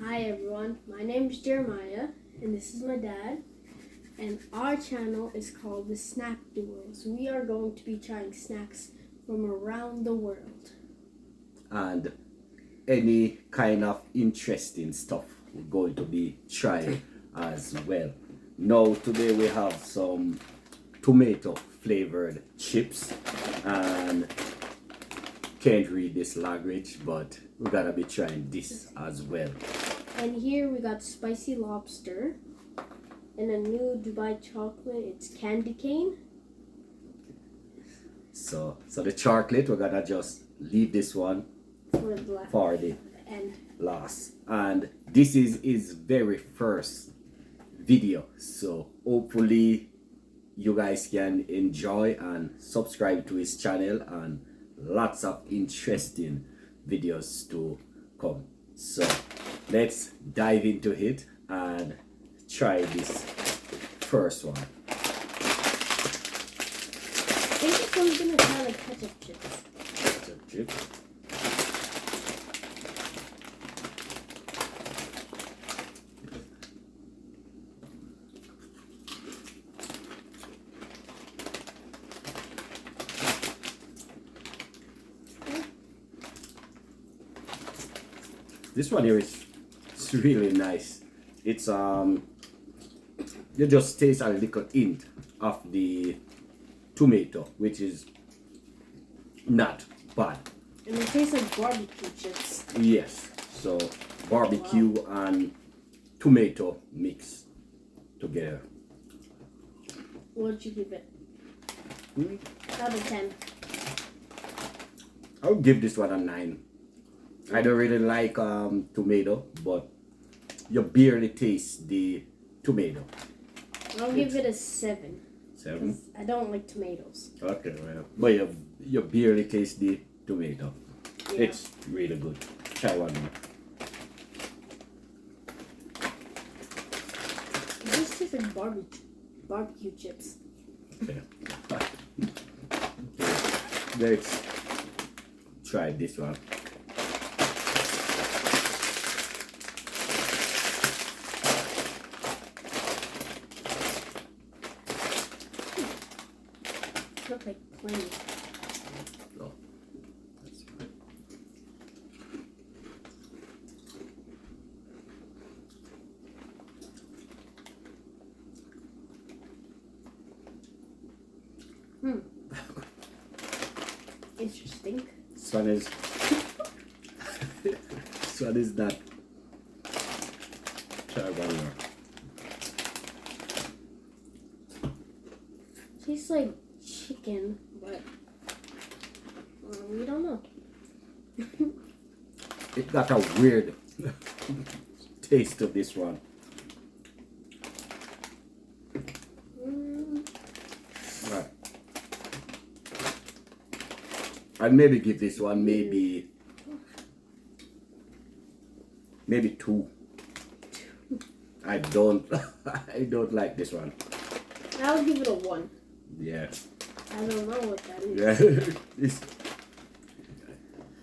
Hi everyone, my name is Jeremiah and this is my dad, and our channel is called the Snack Duos. We are going to be trying snacks from around the world. And any kind of interesting stuff we're going to be trying as well. Now today we have some tomato flavored chips, and can't read this language, but we're gonna be trying this as well. And here we got spicy lobster and a new Dubai chocolate. It's candy cane. So the chocolate, we're gonna just leave this one for the end. Last. And this is his very first video, so hopefully you guys can enjoy and subscribe to his channel, and lots of interesting videos to come. So let's dive into it and try this first one. I think this one's gonna try like ketchup chips. Ketchup chips. This one here it's really nice. It's you just taste a little hint of the tomato, which is not bad. And it tastes like barbecue chips. Yes, so barbecue and tomato mix together. What would you give it? Out of 10. I would give this one a 9. I don't really like tomato, but you barely taste the tomato. I'll give it a 7. 7? I don't like tomatoes. Okay, well, but you barely taste the tomato. Yeah. It's really good. Try one more. This tastes like barbecue chips. Okay. Let's try this one. Look like plain. Oh, that's fine. Interesting. This one is this one is that. Try one more. Tastes like chicken, but we don't know. It got a weird taste to this one. Right. I'd maybe give this one maybe 2. I don't I don't like this one. I'll give it a 1. Yeah. I don't know what that is. Yeah.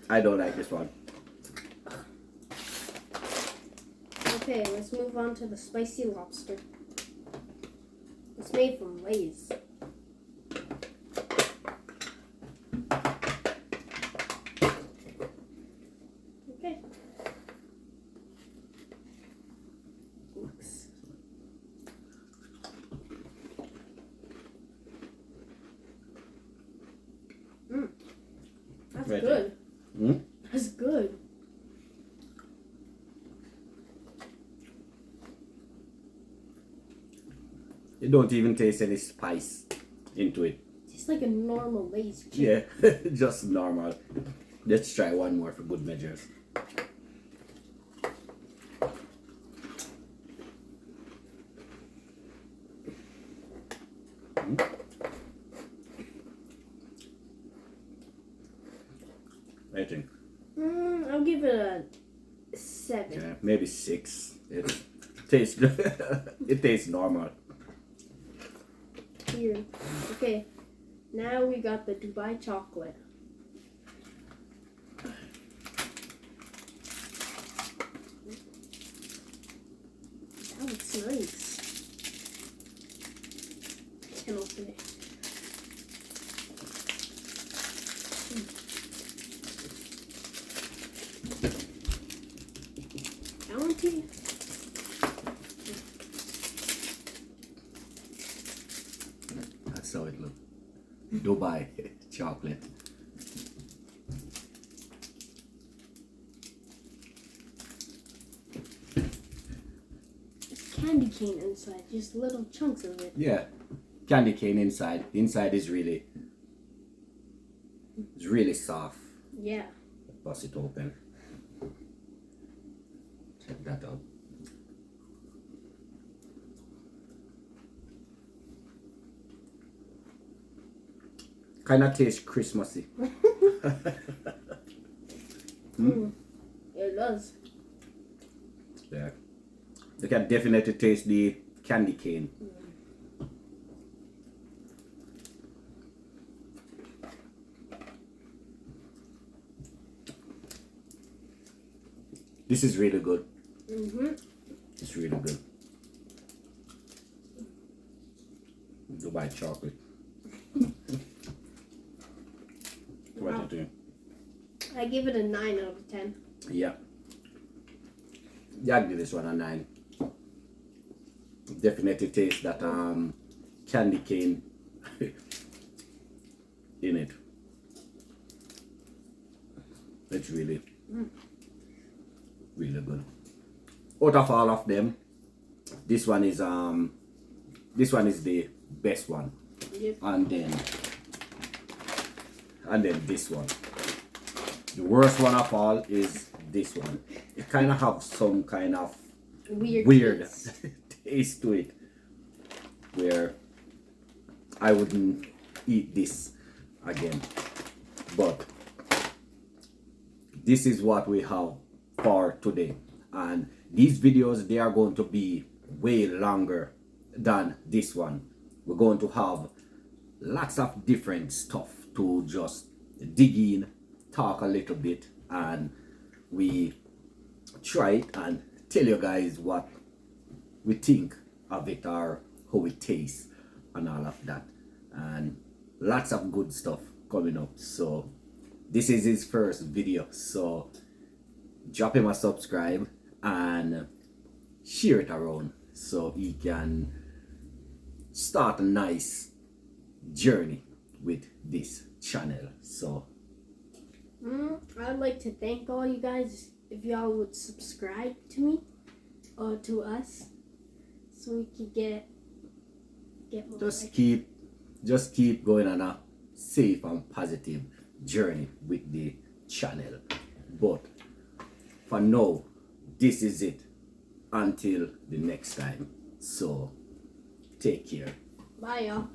I don't like this one. Okay, let's move on to the spicy lobster. It's made from Lay's. Okay. Looks. That's Right good. Hmm? That's good. You don't even taste any spice into it. Tastes like a normal Lay's chip. Yeah, just normal. Let's try one more for good measures. I think. I'll give it a 7. Yeah, maybe 6. It tastes it tastes normal. Here. Okay. Now we got the Dubai chocolate. Nice. Can't open it. Bounty. That's how it looks. Dubai chocolate. It's candy cane inside, just little chunks of it. Yeah, candy cane inside. The inside is really, it's really soft. Yeah. Bust it open. Check that out. Kind of tastes Christmassy. It does. Yeah. You can definitely taste the candy cane. This is really good. It's really good. Dubai chocolate. What Wow. do you think? I give it a 9 out of 10. Yeah. Yeah, I'd give this one a 9. Definitely taste that candy cane in it. It's really really good. Out of all of them, this one is the best one. Yep. And then this one. The worst one of all is this one. It kind of have some kind of weird taste. taste to it, where I wouldn't eat this again. But this is what we have for today, and these videos, they are going to be way longer than this one. We're going to have lots of different stuff to just dig in, talk a little bit, and we try it and tell you guys what we think of it or how it tastes and all of that, and lots of good stuff coming up. So this is his first video, so drop him a subscribe and share it around so he can start a nice journey with this channel. So I'd like to thank all you guys if y'all would subscribe to me or to us, so we could get more. just keep going on a safe and positive journey with the channel. But for now, this is it until the next time. So take care. Bye, y'all.